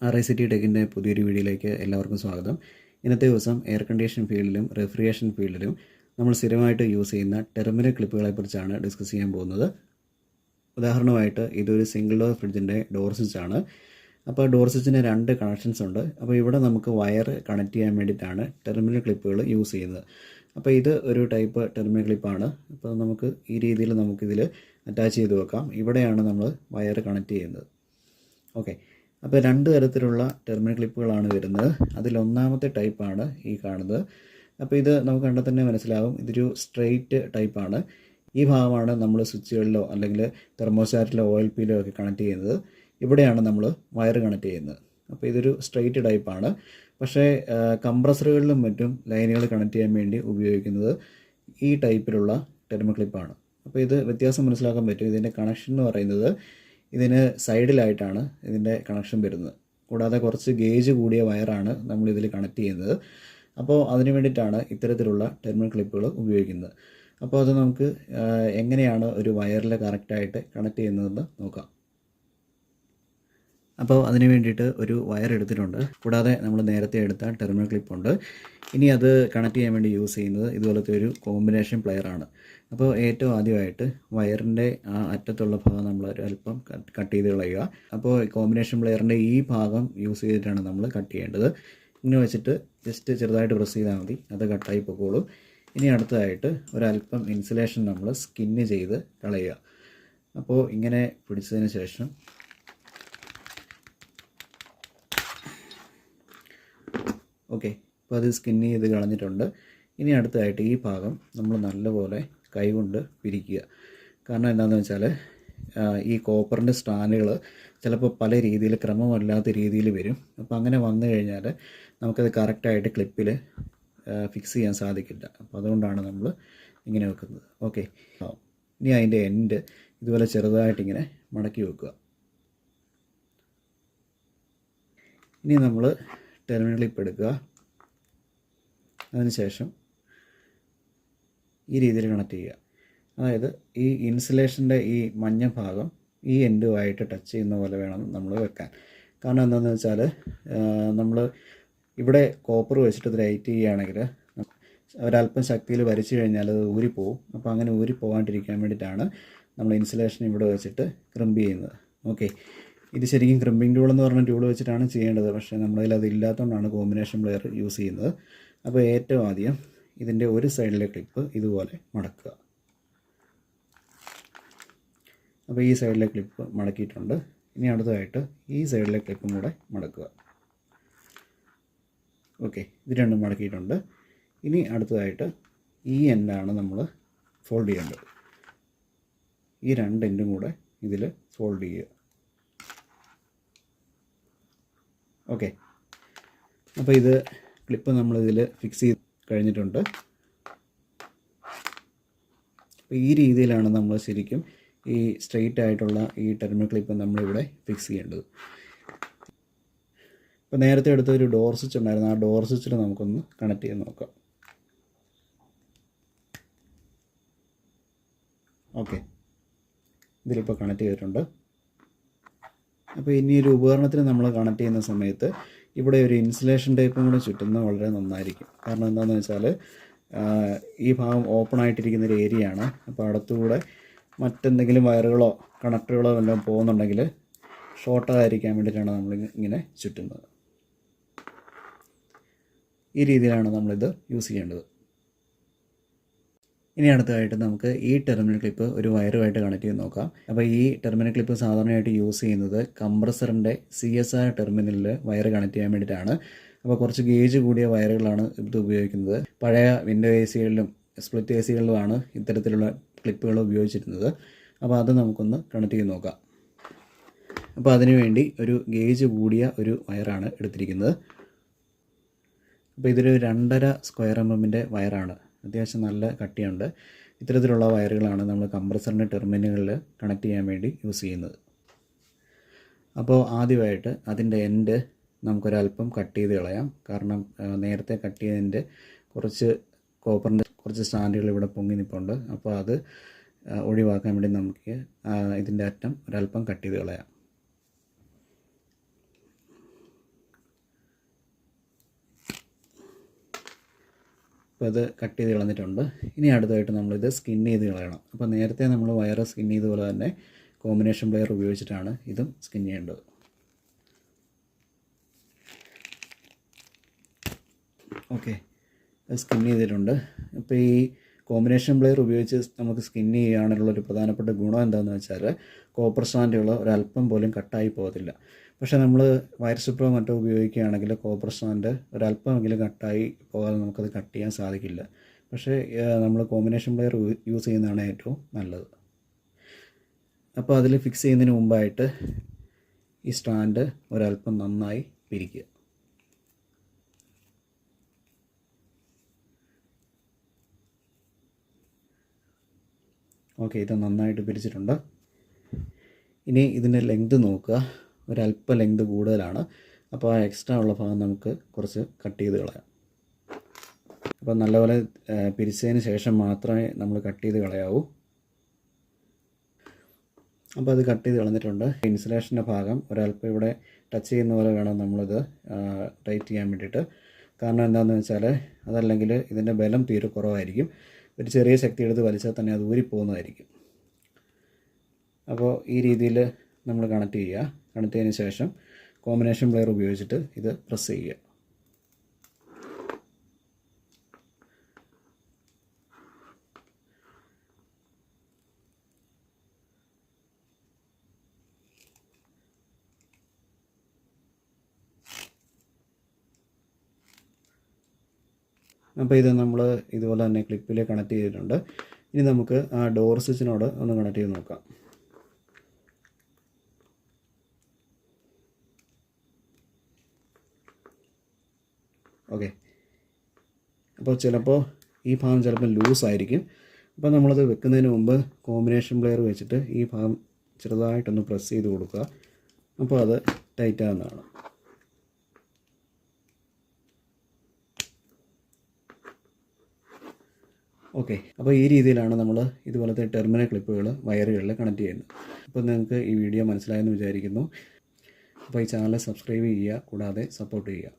RICT ടെക്കിൻ്റെ പുതിയൊരു വീഡിയോയിലേക്ക് എല്ലാവർക്കും സ്വാഗതം. ഇന്നത്തെ ദിവസം എയർ കണ്ടീഷൻ ഫീൽഡിലും റെഫ്രിജറേഷൻ ഫീൽഡിലും നമ്മൾ സ്ഥിരമായിട്ട് യൂസ് ചെയ്യുന്ന ടെർമിനൽ ക്ലിപ്പുകളെക്കുറിച്ചാണ് ഡിസ്കസ് ചെയ്യാൻ പോകുന്നത്. ഉദാഹരണമായിട്ട് ഇതൊരു സിംഗിൾ ഡോർ ഫ്രിഡ്ജിൻ്റെ ഡോർ സ്വിച്ചാണ്. അപ്പോൾ ഡോർ സ്വിച്ചിന് 2 കണക്ഷൻസ് ഉണ്ട്. അപ്പോൾ ഇവിടെ നമുക്ക് വയർ കണക്ട് ചെയ്യാൻ വേണ്ടിയിട്ടാണ് ടെർമിനൽ ക്ലിപ്പുകൾ യൂസ് ചെയ്യുന്നത്. അപ്പോൾ ഇത് ഒരു ടൈപ്പ് ടെർമിനൽ ക്ലിപ്പാണ്. അപ്പോൾ നമുക്ക് ഈ രീതിയിൽ നമുക്കിതിൽ അറ്റാച്ച് ചെയ്ത് വെക്കാം. ഇവിടെയാണ് നമ്മൾ വയർ കണക്ട് ചെയ്യുന്നത്. ഓക്കെ, അപ്പോൾ 2 തരത്തിലുള്ള ടെർമിനൽ ക്ലിപ്പുകളാണ് വരുന്നത്. അതിലൊന്നാമത്തെ ടൈപ്പാണ് ഈ കാണുന്നത്. അപ്പോൾ ഇത് നമുക്ക് കണ്ടാൽ തന്നെ മനസ്സിലാവും, ഇതൊരു സ്ട്രെയിറ്റ് ടൈപ്പാണ്. ഈ ഭാഗമാണ് നമ്മൾ സ്വിച്ചുകളിലോ അല്ലെങ്കിൽ തെർമോസ്റ്റാറ്റിലോ OLPയിലോ ഒക്കെ കണക്ട് ചെയ്യുന്നത്. ഇവിടെയാണ് നമ്മൾ വയർ കണക്ട് ചെയ്യുന്നത്. അപ്പോൾ ഇതൊരു സ്ട്രെയിറ്റ് ടൈപ്പാണ്. പക്ഷേ കംപ്രസറുകളിലും മറ്റും ലൈനുകൾ കണക്ട് ചെയ്യാൻ വേണ്ടി ഉപയോഗിക്കുന്നത് ഈ ടൈപ്പിലുള്ള ടെർമിനൽ ക്ലിപ്പാണ്. അപ്പോൾ ഇത് വ്യത്യാസം മനസ്സിലാക്കാൻ പറ്റും. ഇതിൻ്റെ കണക്ഷൻ എന്ന് പറയുന്നത് ഇതിന് സൈഡിലായിട്ടാണ് ഇതിൻ്റെ കണക്ഷൻ വരുന്നത്. കൂടാതെ കുറച്ച് ഗേജ് കൂടിയ വയറാണ് നമ്മളിതിൽ കണക്ട് ചെയ്യുന്നത്. അപ്പോൾ അതിന് വേണ്ടിയിട്ടാണ് ഇത്തരത്തിലുള്ള ടെർമിനൽ ക്ലിപ്പുകൾ ഉപയോഗിക്കുന്നത്. അപ്പോൾ അത് നമുക്ക് എങ്ങനെയാണ് ഒരു വയറിൽ കറക്റ്റായിട്ട് കണക്ട് ചെയ്യുന്നതെന്ന് നോക്കാം. അപ്പോൾ അതിന് വേണ്ടിയിട്ട് ഒരു വയർ എടുത്തിട്ടുണ്ട്. കൂടാതെ നമ്മൾ നേരത്തെ എടുത്ത ടെർമിനൽ ക്ലിപ്പുണ്ട്. ഇനി അത് കണക്ട് ചെയ്യാൻ വേണ്ടി യൂസ് ചെയ്യുന്നത് ഇതുപോലത്തെ ഒരു കോമ്പിനേഷൻ പ്ലെയറാണ്. അപ്പോൾ ഏറ്റവും ആദ്യമായിട്ട് വയറിൻ്റെ ആ അറ്റത്തുള്ള ഭാഗം നമ്മൾ ഒരു അല്പം കട്ട് ചെയ്ത് കളയുക. അപ്പോൾ കോമ്പിനേഷൻ പ്ലെയറിൻ്റെ ഈ ഭാഗം യൂസ് ചെയ്തിട്ടാണ് നമ്മൾ കട്ട് ചെയ്യേണ്ടത്. ഇങ്ങനെ വെച്ചിട്ട് ജസ്റ്റ് ചെറുതായിട്ട് പ്രസ് ചെയ്താൽ മതി, അത് കട്ടായി പൊക്കോളും. ഇനി അടുത്തതായിട്ട് ഒരല്പം ഇൻസുലേഷൻ നമ്മൾ സ്കിന്ന് ചെയ്ത് കളയുക. അപ്പോൾ ഇങ്ങനെ പിടിച്ചതിന് ശേഷം ഓക്കെ, അപ്പോൾ അത് സ്കിന്ന് ചെയ്ത് കളഞ്ഞിട്ടുണ്ട്. ഇനി അടുത്തതായിട്ട് ഈ ഭാഗം നമ്മൾ നല്ലപോലെ കൈകൊണ്ട് പിരിക്കുക. കാരണം എന്താണെന്ന് വെച്ചാൽ ഈ കോപ്പറിൻ്റെ സ്ട്രാൻഡുകൾ ചിലപ്പോൾ പല രീതിയിൽ ക്രമമല്ലാത്ത രീതിയിൽ വരും. അപ്പോൾ അങ്ങനെ വന്നു കഴിഞ്ഞാൽ നമുക്കത് കറക്റ്റായിട്ട് ക്ലിപ്പിൽ ഫിക്സ് ചെയ്യാൻ സാധിക്കില്ല. അപ്പോൾ അതുകൊണ്ടാണ് നമ്മൾ ഇങ്ങനെ വെക്കുന്നത്. ഓക്കെ, ഇനി അതിൻ്റെ എൻഡ് ഇതുപോലെ ചെറുതായിട്ടിങ്ങനെ മടക്കി വെക്കുക. ഇനി നമ്മൾ ടെർമിനൽ ക്ലിപ്പ് എടുക്കുക. അതിനുശേഷം ഈ രീതിയിൽ കണക്ട് ചെയ്യുക. അതായത് ഈ ഇൻസുലേഷൻ്റെ ഈ മഞ്ഞ ഭാഗം ഈ എൻഡുമായിട്ട് ടച്ച് ചെയ്യുന്ന പോലെ വേണം നമ്മൾ വെക്കാൻ. കാരണം എന്താണെന്ന് വെച്ചാൽ നമ്മൾ ഇവിടെ കോപ്പർ വെച്ചിട്ട് ഇത് ലൈറ്റ് ചെയ്യുകയാണെങ്കിൽ ഒരല്പം ശക്തിയിൽ വരച്ചു കഴിഞ്ഞാൽ അത് ഊരിപ്പോവും. അപ്പോൾ അങ്ങനെ ഊരിപ്പോകാണ്ടിരിക്കാൻ വേണ്ടിയിട്ടാണ് നമ്മൾ ഇൻസുലേഷൻ ഇവിടെ വെച്ചിട്ട് ക്രിമ്പ് ചെയ്യുന്നത്. ഓക്കെ, ഇത് ശരിക്കും ക്രിമ്പിംഗ് ടൂൾ എന്ന് പറഞ്ഞ ടൂൾ വെച്ചിട്ടാണ് ചെയ്യേണ്ടത്. പക്ഷേ നമ്മളതിൽ അത് ഇല്ലാത്തതുകൊണ്ടാണ് കോമ്പിനേഷൻ പ്ലെയർ യൂസ് ചെയ്യുന്നത്. അപ്പോൾ ഏറ്റവും ആദ്യം ഇതിൻ്റെ ഒരു സൈഡിലെ ക്ലിപ്പ് ഇതുപോലെ മടക്കുക. അപ്പോൾ ഈ സൈഡിലെ ക്ലിപ്പ് മടക്കിയിട്ടുണ്ട്. ഇനി അടുത്തതായിട്ട് ഈ സൈഡിലെ ക്ലിപ്പും കൂടെ മടക്കുക. ഓക്കെ, ഇത് രണ്ടും മടക്കിയിട്ടുണ്ട്. ഇനി അടുത്തതായിട്ട് ഈ എൻഡാണ് നമ്മൾ ഫോൾഡ് ചെയ്യേണ്ടത്. ഈ 2 എൻഡും കൂടെ ഇതിൽ ഫോൾഡ് ചെയ്യുക. ഓക്കെ, അപ്പോൾ ഇത് ക്ലിപ്പ് നമ്മളിതിൽ ഫിക്സ് ചെയ്ത് കഴിഞ്ഞിട്ടുണ്ട്. അപ്പോൾ ഈ രീതിയിലാണ് നമ്മൾ ശരിക്കും ഈ സ്ട്രെയിറ്റ് ആയിട്ടുള്ള ഈ ടെർമിനൽ ക്ലിപ്പ് നമ്മളിവിടെ ഫിക്സ് ചെയ്യേണ്ടത്. ഇപ്പോൾ നേരത്തെ എടുത്ത ഒരു ഡോർ സ്വിച്ച് ഉണ്ടായിരുന്നു. ആ ഡോർ സ്വിച്ചിൽ നമുക്കൊന്ന് കണക്ട് ചെയ്ത് നോക്കാം. ഓക്കെ, ഇതിലിപ്പോൾ കണക്ട് ചെയ്തിട്ടുണ്ട്. അപ്പോൾ ഇനി ഒരു ഉപകരണത്തിന് നമ്മൾ കണക്ട് ചെയ്യുന്ന സമയത്ത് ഇവിടെ ഒരു ഇൻസുലേഷൻ ടൈപ്പും കൂടെ ചുറ്റുന്നത് വളരെ നന്നായിരിക്കും. കാരണം എന്താണെന്ന് വെച്ചാൽ ഈ ഭാഗം ഓപ്പൺ ആയിട്ടിരിക്കുന്നൊരു ഏരിയയാണ്. അപ്പോൾ അടുത്തുകൂടെ മറ്റെന്തെങ്കിലും വയറുകളോ കണക്ടറുകളോ വല്ലതും പോകുന്നുണ്ടെങ്കിൽ ഷോർട്ടായിരിക്കാൻ വേണ്ടിയിട്ടാണ് നമ്മൾ ഇങ്ങനെ ചുറ്റുന്നത്. ഈ രീതിയിലാണ് നമ്മളിത് യൂസ് ചെയ്യേണ്ടത്. ഇനി അടുത്തതായിട്ട് നമുക്ക് ഈ ടെർമിനൽ ക്ലിപ്പ് ഒരു വയറുമായിട്ട് കണക്ട് ചെയ്ത് നോക്കാം. അപ്പോൾ ഈ ടെർമിനൽ ക്ലിപ്പ് സാധാരണയായിട്ട് യൂസ് ചെയ്യുന്നത് കംപ്രസറിൻ്റെ CSR ടെർമിനലിൽ വയർ കണക്ട് ചെയ്യാൻ വേണ്ടിയിട്ടാണ്. അപ്പോൾ കുറച്ച് ഗേജ് കൂടിയ വയറുകളാണ് ഇത് ഉപയോഗിക്കുന്നത്. പഴയ വിൻഡോ ACകളിലും സ്പ്ലിറ്റ് ACകളിലുമാണ് ഇത്തരത്തിലുള്ള ക്ലിപ്പുകൾ ഉപയോഗിച്ചിരുന്നത്. അപ്പോൾ അത് നമുക്കൊന്ന് കണക്ട് ചെയ്ത് നോക്കാം. അപ്പോൾ അതിനുവേണ്ടി ഒരു ഗേജ് കൂടിയ ഒരു വയറാണ് എടുത്തിരിക്കുന്നത്. അപ്പോൾ ഇതൊരു 2.5 സ്ക്വയർ mm വയറാണ്. അത്യാവശ്യം നല്ല കട്ടിയുണ്ട്. ഇത്തരത്തിലുള്ള വയറുകളാണ് നമ്മൾ കംപ്രസറിൻ്റെ ടെർമിനലുകളിൽ കണക്ട് ചെയ്യാൻ വേണ്ടി യൂസ് ചെയ്യുന്നത്. അപ്പോൾ ആദ്യമായിട്ട് അതിൻ്റെ എൻഡ് നമുക്കൊരല്പം കട്ട് ചെയ്ത് കളയാം. കാരണം നേരത്തെ കട്ട് ചെയ്തതിൻ്റെ കുറച്ച് കോപ്പറിൻ്റെ കുറച്ച് സ്റ്റാൻഡുകൾ ഇവിടെ പൊങ്ങി നിൽപ്പുണ്ട്. അപ്പോൾ അത് ഒഴിവാക്കാൻ വേണ്ടി നമുക്ക് ഇതിൻ്റെ അറ്റം ഒരല്പം കട്ട് ചെയ്ത് കളയാം. അപ്പോൾ അത് കട്ട് ചെയ്ത് കളഞ്ഞിട്ടുണ്ട്. ഇനി അടുത്തതായിട്ട് നമ്മളിത് സ്കിൻ ചെയ്ത് കളയണം. അപ്പോൾ നേരത്തെ നമ്മൾ വയറ് സ്കിൻ ചെയ്തതുപോലെ തന്നെ കോമ്പിനേഷൻ പ്ലെയർ ഉപയോഗിച്ചിട്ടാണ് ഇതും സ്കിൻ ചെയ്യേണ്ടത്. ഓക്കെ, സ്കിൻ ചെയ്തിട്ടുണ്ട്. അപ്പോൾ ഈ കോമ്പിനേഷൻ പ്ലെയർ ഉപയോഗിച്ച് നമുക്ക് സ്കിൻ ചെയ്യുകയാണെന്നുള്ളൊരു പ്രധാനപ്പെട്ട ഗുണം എന്താണെന്ന് വെച്ചാൽ കോപ്പർ സ്ട്രാൻഡുകൾ ഒരല്പം പോലും കട്ടായി പോകത്തില്ല. പക്ഷേ നമ്മൾ വയർ സ്ട്രിപ്പറോ മറ്റോ ഉപയോഗിക്കുകയാണെങ്കിൽ കോപ്പർ സ്ട്രാൻഡ് ഒരല്പമെങ്കിലും കട്ടായി പോകാതെ നമുക്കത് കട്ട് ചെയ്യാൻ സാധിക്കില്ല. പക്ഷേ നമ്മൾ കോമ്പിനേഷൻ പ്ലെയർ യൂസ് ചെയ്യുന്നതാണ് ഏറ്റവും നല്ലത്. അപ്പോൾ അതിൽ ഫിക്സ് ചെയ്യുന്നതിന് മുമ്പായിട്ട് ഈ സ്ട്രാൻഡ് ഒരല്പം നന്നായി പിരിക്കുക. ഓക്കെ, ഇത് നന്നായിട്ട് പിരിച്ചിട്ടുണ്ട്. ഇനി ഇതിൻ്റെ ലെങ്ത് നോക്കുക. ഒരല്പ ലെങ്ത് കൂടുതലാണ്. അപ്പോൾ ആ എക്സ്ട്രാ ഉള്ള ഭാഗം നമുക്ക് കുറച്ച് കട്ട് ചെയ്ത് കളയാം. അപ്പോൾ നല്ലപോലെ പിരിച്ചതിന് ശേഷം മാത്രമേ നമ്മൾ കട്ട് ചെയ്ത് കളയാവൂ. അപ്പോൾ അത് കട്ട് ചെയ്ത് കളഞ്ഞിട്ടുണ്ട്. ഇൻസുലേഷൻ്റെ ഭാഗം ഒരല്പം ഇവിടെ ടച്ച് ചെയ്യുന്ന പോലെ വേണം നമ്മളിത് ടൈറ്റ് ചെയ്യാൻ വേണ്ടിയിട്ട്. കാരണം എന്താണെന്ന് വെച്ചാൽ അതല്ലെങ്കിൽ ഇതിൻ്റെ ബലം തീരെ കുറവായിരിക്കും. ഒരു ചെറിയ ശക്തി എടുത്ത് വലിച്ചാൽ തന്നെ അത് ഊരിപ്പോകുന്നതായിരിക്കും. അപ്പോൾ ഈ രീതിയിൽ നമ്മൾ കണക്ട് ചെയ്യുക. കണക്ട് ചെയ്തതിന് ശേഷം കോമ്പിനേഷൻ പ്ലെയർ ഉപയോഗിച്ചിട്ട് ഇത് പ്രസ് ചെയ്യുക. അപ്പോൾ ഇത് നമ്മൾ ഇതുപോലെ തന്നെ ക്ലിപ്പിൽ കണക്ട് ചെയ്തിട്ടുണ്ട്. ഇനി നമുക്ക് ആ ഡോർ സ്വിച്ചിനോട് ഒന്ന് കണക്ട് ചെയ്ത് നോക്കാം. ഓക്കെ, അപ്പോൾ ചിലപ്പോൾ ഈ ഭാഗം ചിലപ്പോൾ ലൂസായിരിക്കും. അപ്പോൾ നമ്മളത് വെക്കുന്നതിന് മുമ്പ് കോമ്പിനേഷൻ പ്ലെയർ വെച്ചിട്ട് ഈ ഭാഗം ചെറുതായിട്ടൊന്ന് പ്രസ് ചെയ്ത് കൊടുക്കുക. അപ്പോൾ അത് ടൈറ്റ് ആകുന്നതാണ്. ഓക്കെ, അപ്പോൾ ഈ രീതിയിലാണ് നമ്മൾ ഇതുപോലത്തെ ടെർമിനൽ ക്ലിപ്പുകൾ വയറുകളിൽ കണക്ട് ചെയ്യുന്നത്. അപ്പോൾ നിങ്ങൾക്ക് ഈ വീഡിയോ മനസ്സിലായെന്ന് വിചാരിക്കുന്നു. അപ്പോൾ ഈ ചാനൽ സബ്സ്ക്രൈബ് ചെയ്യുക, കൂടാതെ സപ്പോർട്ട് ചെയ്യുക.